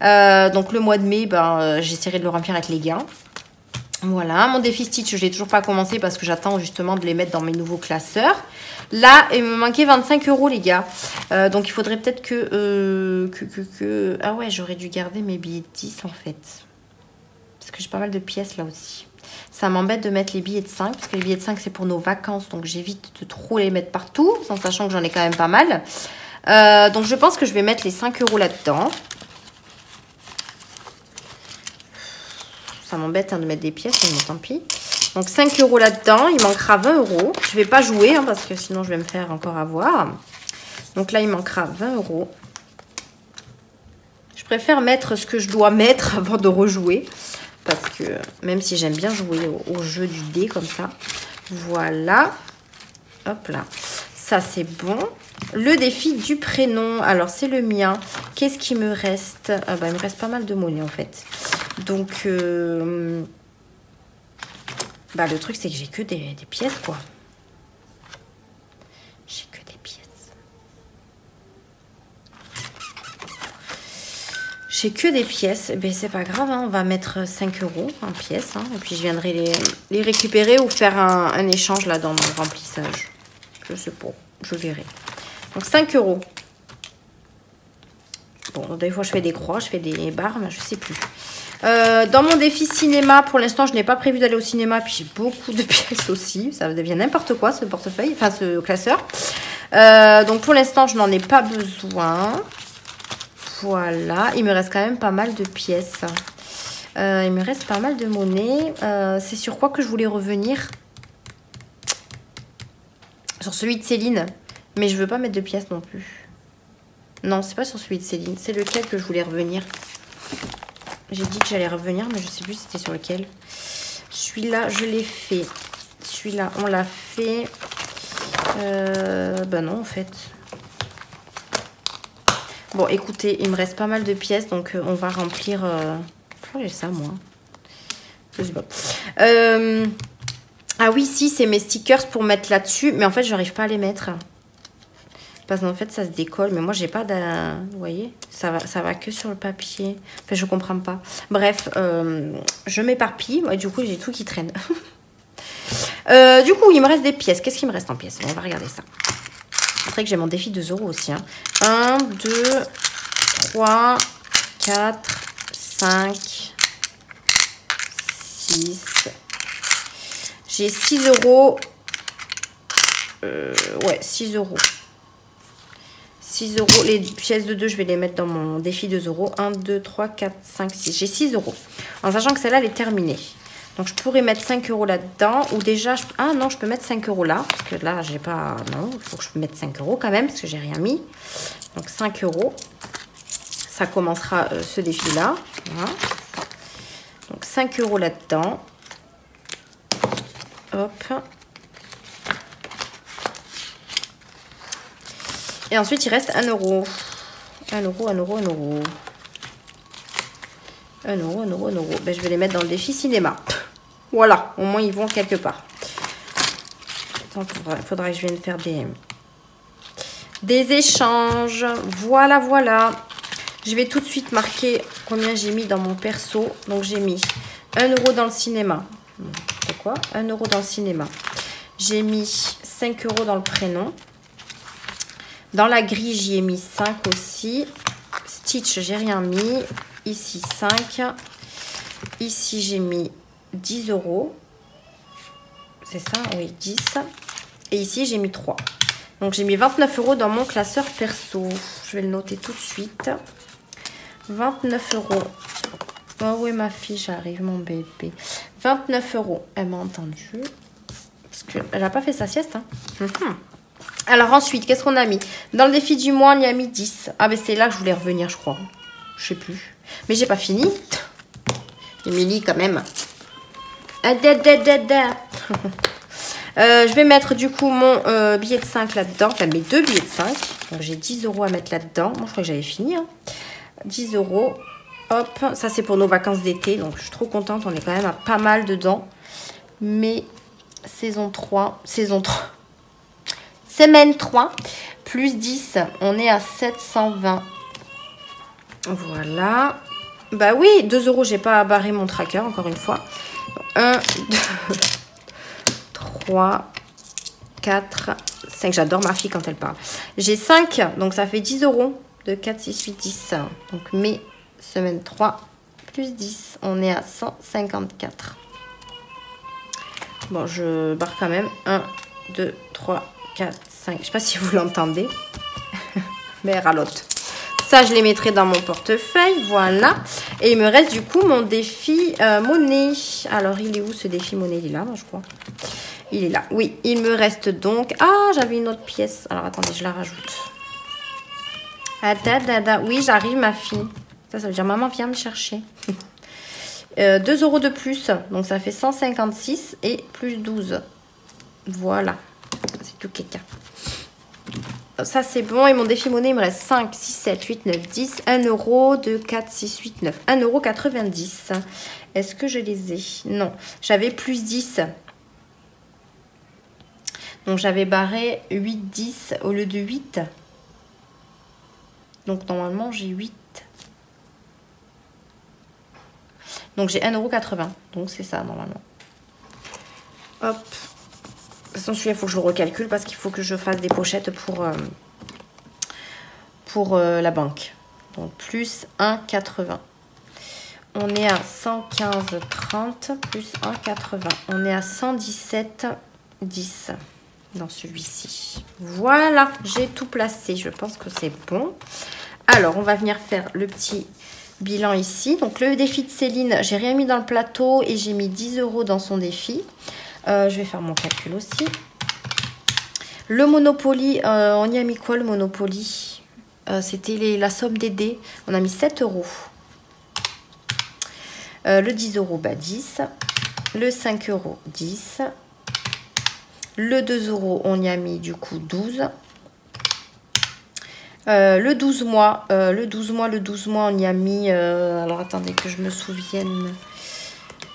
Donc, le mois de mai, ben, j'essaierai de le remplir avec les gains. Voilà, mon défi Stitch, je l'ai toujours pas commencé parce que j'attends justement de les mettre dans mes nouveaux classeurs. Là, il me manquait 25 €, les gars. Donc, il faudrait peut-être que... Ah ouais, j'aurais dû garder mes billets de 10, en fait. Parce que j'ai pas mal de pièces, là aussi. Ça m'embête de mettre les billets de 5, parce que les billets de 5, c'est pour nos vacances. Donc, j'évite de trop les mettre partout, en sachant que j'en ai quand même pas mal. Donc, je pense que je vais mettre les 5 € là-dedans. Ça m'embête hein, de mettre des pièces, mais bon, tant pis. Donc 5 € là-dedans, il manquera 20 €. Je ne vais pas jouer hein, parce que sinon je vais me faire encore avoir. Donc là, il manquera 20 €. Je préfère mettre ce que je dois mettre avant de rejouer. Parce que même si j'aime bien jouer au jeu du dé comme ça. Voilà. Hop là. Ça, c'est bon. Le défi du prénom. Alors, c'est le mien. Qu'est-ce qui me reste? Il me reste pas mal de monnaie en fait. Donc, le truc, c'est que j'ai que des pièces, quoi. J'ai que des pièces. J'ai que des pièces. Ben, c'est pas grave, hein. On va mettre 5 € en pièces. Hein. Et puis, je viendrai les récupérer ou faire un échange, là, dans mon remplissage. Je sais pas. Je verrai. Donc, 5 €. Bon, des fois, je fais des croix, je fais des barres, mais je sais plus. Dans mon défi cinéma, pour l'instant, je n'ai pas prévu d'aller au cinéma. Puis j'ai beaucoup de pièces aussi. Ça devient n'importe quoi, ce portefeuille. Enfin, ce classeur. Donc, pour l'instant, je n'en ai pas besoin. Voilà. Il me reste quand même pas mal de pièces. Il me reste pas mal de monnaie. C'est sur quoi que je voulais revenir? Sur celui de Céline. Mais je veux pas mettre de pièces non plus. Non, c'est pas sur celui de Céline. C'est lequel que je voulais revenir? J'ai dit que j'allais revenir, mais je sais plus c'était sur lequel. Celui-là, je l'ai fait. Celui-là, on l'a fait. Ben non, en fait. Bon, écoutez, il me reste pas mal de pièces, donc on va remplir... Pourquoi j'ai ça, moi? Je sais pas. Ah oui, si, c'est mes stickers pour mettre là-dessus. Mais en fait, j'arrive pas à les mettre. Parce qu'en fait, ça se décolle. Mais moi, j'ai pas de... Vous voyez, ça va que sur le papier. Enfin, je comprends pas. Bref, je m'éparpille. Ouais, du coup, j'ai tout qui traîne. Du coup, il me reste des pièces. Qu'est-ce qu'il me reste en pièces? On va regarder ça. C'est vrai que j'ai mon défi de 2 € aussi. Hein. 1, 2, 3, 4, 5, 6. J'ai 6 €. Ouais, 6 €. 6 €. Les pièces de 2, je vais les mettre dans mon défi 2 €. 1, 2, 3, 4, 5, 6. J'ai 6 €. En sachant que celle-là, elle est terminée. Donc, je pourrais mettre 5 € là-dedans. Ou déjà... Ah non, je peux mettre 5 € là. Parce que là, j'ai pas... Non, il faut que je mette 5 € quand même. Parce que j'ai rien mis. Donc, 5 €. Ça commencera ce défi-là. Voilà. Donc, 5 € là-dedans. Hop. Et ensuite, il reste 1 €. 1 €, 1 €, 1 €. 1 €, 1 €, 1 €. Ben, je vais les mettre dans le défi cinéma. Voilà, au moins ils vont quelque part. Il faudra que je vienne faire Des échanges. Voilà, voilà. Je vais tout de suite marquer combien j'ai mis dans mon perso. Donc, j'ai mis 1 € dans le cinéma. C'est quoi? 1 € dans le cinéma. J'ai mis 5 € dans le prénom. Dans la grille, j'y ai mis 5 aussi. Stitch, j'ai rien mis. Ici, 5. Ici, j'ai mis 10 €. C'est ça? Oui, 10. Et ici, j'ai mis 3. Donc, j'ai mis 29 € dans mon classeur perso. Je vais le noter tout de suite. 29 €. Oh oui, ma fille, j'arrive, mon bébé. 29 €. Elle m'a entendu. Parce qu'elle n'a pas fait sa sieste. Hein. Alors, ensuite, qu'est-ce qu'on a mis? Dans le défi du mois, on y a mis 10. Ah, mais c'est là que je voulais revenir, je crois. Je sais plus. Mais j'ai pas fini. Émilie, quand même. Je vais mettre du coup mon billet de 5 là-dedans. Enfin, mes 2 billets de 5. Donc, j'ai 10 € à mettre là-dedans. Moi, je crois que j'avais fini. Hein. 10 €. Hop. Ça, c'est pour nos vacances d'été. Donc, je suis trop contente. On est quand même à pas mal dedans. Mais saison 3. Semaine 3. Plus 10. On est à 720. Voilà. Bah oui, 2 €. J'ai pas barré mon tracker, encore une fois. 1, 2, 3, 4, 5. J'adore ma fille quand elle parle. J'ai 5, donc ça fait 10 €. 2, 4, 6, 8, 10. Donc mai, semaine 3, plus 10. On est à 154. Bon, je barre quand même. 1, 2, 3, 4, 5. Je sais pas si vous l'entendez. Mais ralote. Ça, je les mettrai dans mon portefeuille. Voilà. Et il me reste du coup mon défi monnaie. Alors, il est où ce défi monnaie? Il est là, je crois. Il est là. Oui, il me reste donc... Ah, j'avais une autre pièce. Alors, attendez, je la rajoute. Oui, j'arrive, ma fille. Ça veut dire maman, viens me chercher. 2 € de plus. Donc, ça fait 156 et plus 12. Voilà. C'est tout caca. Ça, c'est bon. Et mon défi monnaie, il me reste 5, 6, 7, 8, 9, 10. 1 €, 2, 4, 6, 8, 9. 1,90 €. Est-ce que je les ai? Non. J'avais plus 10. Donc, j'avais barré 8, 10 au lieu de 8. Donc, normalement, j'ai 8. Donc, j'ai 1,80 €. Donc, c'est ça, normalement. Hop. De toute façon, celui-là, il faut que je le recalcule parce qu'il faut que je fasse des pochettes pour la banque. Donc, plus 1,80. On est à 115,30 plus 1,80. On est à 117,10 dans celui-ci. Voilà, j'ai tout placé. Je pense que c'est bon. Alors, on va venir faire le petit bilan ici. Donc, le défi de Céline, j'ai rien mis dans le plateau et j'ai mis 10 € dans son défi. Je vais faire mon calcul aussi. Le Monopoly, on y a mis quoi le Monopoly? C'était la somme des dés. On a mis 7 €. Le 10 €, bah 10. Le 5 €, 10. Le 2 €, on y a mis du coup 12. Le 12 mois, on y a mis... alors attendez que je me souvienne.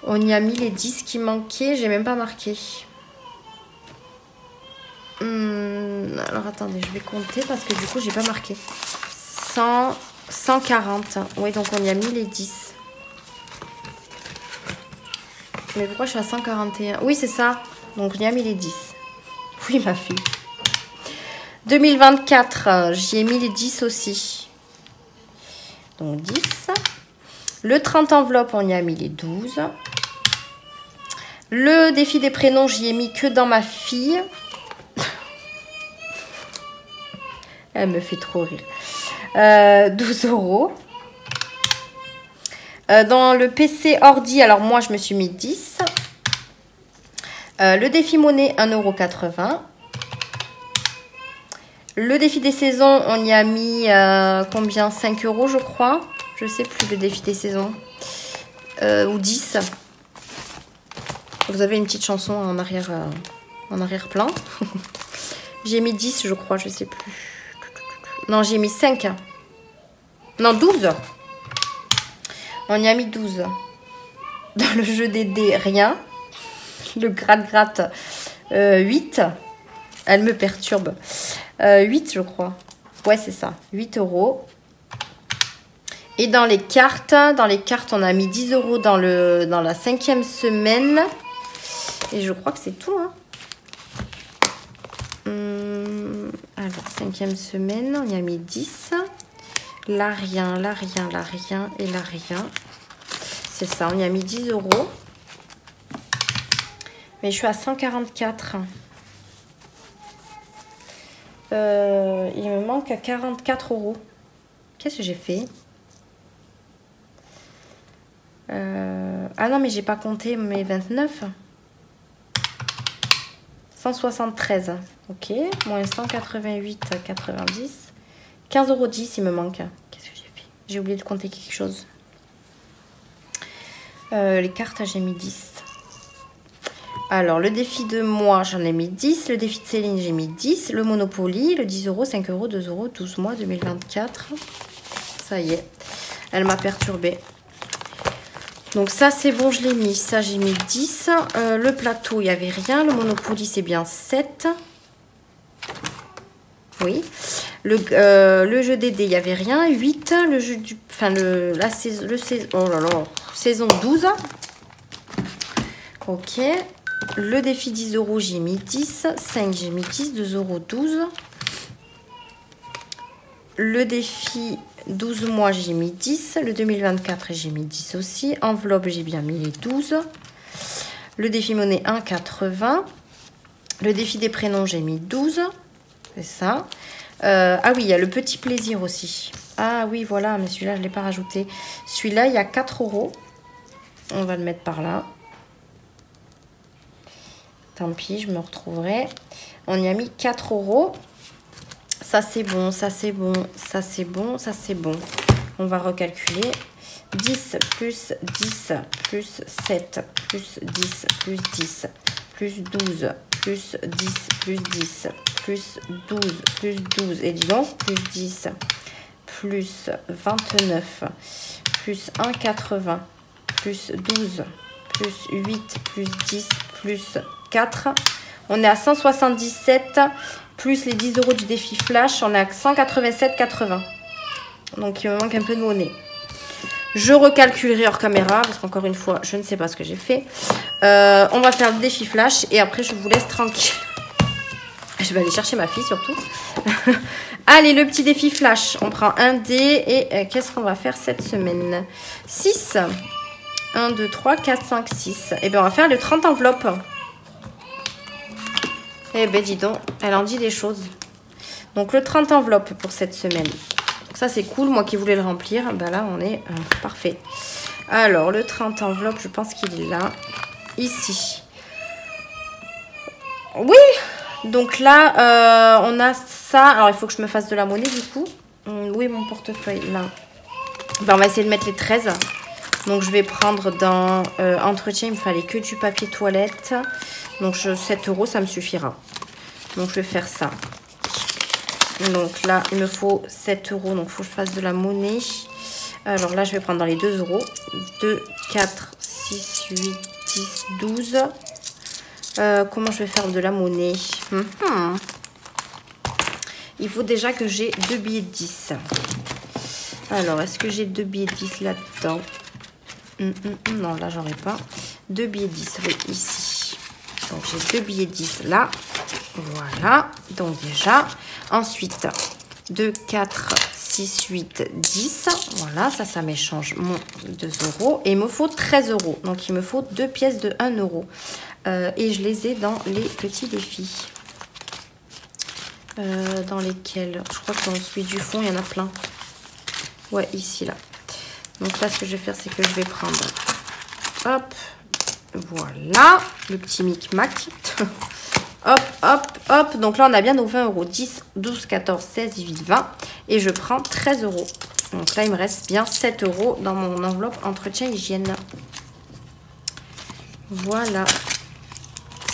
On y a mis les 10 qui manquaient. J'ai même pas marqué. Alors attendez, je vais compter parce que du coup, j'ai pas marqué. 100, 140. Oui, donc on y a mis les 10. Mais pourquoi je suis à 141? Oui, c'est ça. Donc on y a mis les 10. Oui, ma fille. 2024, j'y ai mis les 10 aussi. Donc 10. Le 30 enveloppes, on y a mis les 12. Le défi des prénoms, j'y ai mis que dans ma fille. Elle me fait trop rire. 12 €. Dans le PC ordi, alors moi, je me suis mis 10. Le défi monnaie, 1,80 €. Le défi des saisons, on y a mis combien? 5 € je crois. Je sais plus le défi des saisons. Ou 10. Vous avez une petite chanson en arrière-plan. J'ai mis 10 je crois, je sais plus. Non, j'ai mis 5. Non, 12. On y a mis 12. Dans le jeu des dés, rien. Le gratte-gratte, 8. Elle me perturbe. 8, je crois. Ouais, c'est ça. 8 euros. Et dans les cartes, on a mis 10 euros dans la 5e semaine. Et je crois que c'est tout. Hein. Alors, 5e semaine, on y a mis 10. Là, rien, là, rien, là, rien et là, rien. C'est ça, on y a mis 10 euros. Mais je suis à 144. Il me manque 44 euros. Qu'est-ce que j'ai fait? Ah non, mais j'ai pas compté mes 29. 173. Ok, moins 188,90. 15,10 euros, il me manque. Qu'est-ce que j'ai fait? J'ai oublié de compter quelque chose. Les cartes, j'ai mis 10. Alors, le défi de moi, j'en ai mis 10. Le défi de Céline, j'ai mis 10. Le Monopoly, le 10 euros, 5 euros, 2 euros, 12 mois, 2024. Ça y est, elle m'a perturbée. Donc ça, c'est bon, je l'ai mis. Ça, j'ai mis 10. Le plateau, il n'y avait rien. Le Monopoly, c'est bien 7. Oui. Le jeu des dés, il n'y avait rien. 8. Le jeu du... Enfin, la saison... Oh là là. Saison 12. Ok. Le défi 10 euros, j'ai mis 10. 5, j'ai mis 10. 2 euros, 12. Le défi 12 mois, j'ai mis 10. Le 2024, j'ai mis 10 aussi. Enveloppe, j'ai bien mis les 12. Le défi monnaie 1, 80. Le défi des prénoms, j'ai mis 12. C'est ça. Ah oui, il y a le petit plaisir aussi. Ah oui, voilà, mais celui-là, je ne l'ai pas rajouté. Celui-là, il y a 4 euros. On va le mettre par là. Tant pis, je me retrouverai. On y a mis 4 euros. Ça, c'est bon, ça, c'est bon, ça, c'est bon, ça, c'est bon. On va recalculer. 10 plus 10 plus 7 plus 10 plus 10 plus 12 plus 10 plus 10 plus 12 plus 12. Et dis donc, plus 10 plus 29 plus 1,80 plus 12 plus 8 plus 10 plus 4. On est à 177 plus les 10 euros du défi flash. On est à 187,80. Donc il me manque un peu de monnaie. Je recalculerai hors caméra parce qu'encore une fois, je ne sais pas ce que j'ai fait. On va faire le défi flash et après je vous laisse tranquille. Je vais aller chercher ma fille surtout. Allez, le petit défi flash. On prend un dé et qu'est-ce qu'on va faire cette semaine? 6. 1, 2, 3, 4, 5, 6. Et bien on va faire le 30 enveloppes. Eh ben dis donc, elle en dit des choses. Donc le 30 enveloppes pour cette semaine. Donc, ça c'est cool, moi qui voulais le remplir. Ben là on est parfait. Alors le 30 enveloppes, je pense qu'il est là. Ici. Oui. Donc là on a ça. Alors il faut que je me fasse de la monnaie du coup. Oui, mon portefeuille là. Ben, on va essayer de mettre les 13. Donc je vais prendre dans entretien, il me fallait que du papier toilette. Donc 7 euros, ça me suffira. Donc je vais faire ça. Donc là, il me faut 7 euros. Donc il faut que je fasse de la monnaie. Alors là, je vais prendre dans les 2 euros. 2, 4, 6, 8, 10, 12. Comment je vais faire de la monnaie? Il faut déjà que j'ai 2 billets de 10. Alors, est-ce que j'ai 2 billets de 10 là-dedans? Non, là, j'aurais pas. 2 billets de 10, oui, ici. Donc, j'ai 2 billets de 10 là. Voilà. Donc, déjà. Ensuite, 2, 4, 6, 8, 10. Voilà, ça m'échange mon 2 euros. Et il me faut 13 euros. Donc, il me faut 2 pièces de 1 euro. Et je les ai dans les petits défis. Dans lesquels, je crois que dans celui du fond, il y en a plein. Ouais, ici, là. Donc là, ce que je vais faire, c'est que je vais prendre, hop, voilà, le petit micmac. Hop, hop, hop. Donc là, on a bien nos 20 euros. 10, 12, 14, 16, 18, 20. Et je prends 13 euros. Donc là, il me reste bien 7 euros dans mon enveloppe entretien hygiène. Voilà.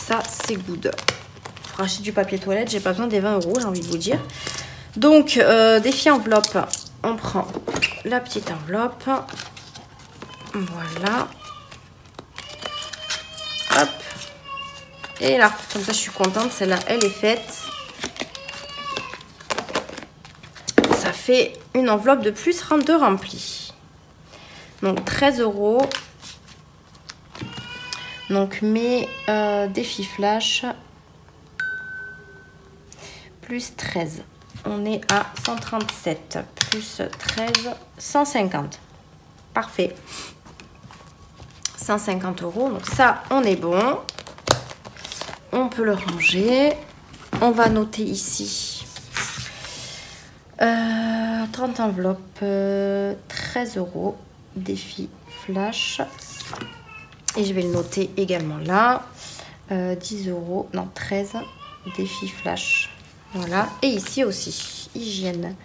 Ça, c'est good. Pour acheter du papier toilette, j'ai pas besoin des 20 euros, j'ai envie de vous dire. Donc, défi enveloppe. On prend la petite enveloppe. Voilà. Hop. Et là, comme ça, je suis contente. Celle-là, elle est faite. ça fait une enveloppe de plus de rempli. Donc 13 €. Donc mes défis flash plus 13. On est à 137 plus 13, 150. Parfait. 150 €. Donc ça, on est bon. On peut le ranger. On va noter ici 30 enveloppes, 13 €, défi flash. Et je vais le noter également là. 10 €, non 13, défi flash. Voilà. Et ici aussi, hygiène,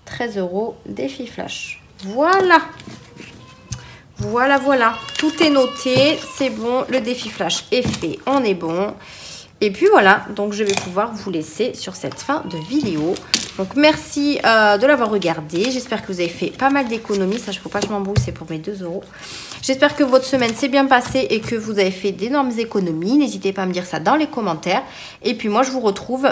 13 €, défi flash. Voilà. Voilà, voilà. Tout est noté. C'est bon. Le défi flash est fait. On est bon. Et puis voilà, donc je vais pouvoir vous laisser sur cette fin de vidéo. Donc merci de l'avoir regardé. J'espère que vous avez fait pas mal d'économies. Ça, il ne faut pas que je m'embrouille, c'est pour mes 2 €. J'espère que votre semaine s'est bien passée et que vous avez fait d'énormes économies. N'hésitez pas à me dire ça dans les commentaires. Et puis moi, je vous retrouve,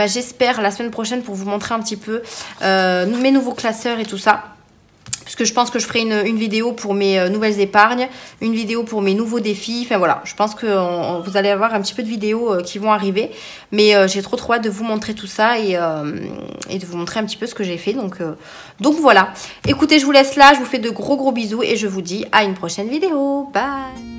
j'espère, la semaine prochaine pour vous montrer un petit peu mes nouveaux classeurs et tout ça. Parce que je pense que je ferai une vidéo pour mes nouvelles épargnes, une vidéo pour mes nouveaux défis. Enfin voilà, je pense que vous allez avoir un petit peu de vidéos qui vont arriver. Mais j'ai trop hâte de vous montrer tout ça et de vous montrer un petit peu ce que j'ai fait. Donc voilà. Écoutez, je vous laisse là. Je vous fais de gros bisous et je vous dis à une prochaine vidéo. Bye!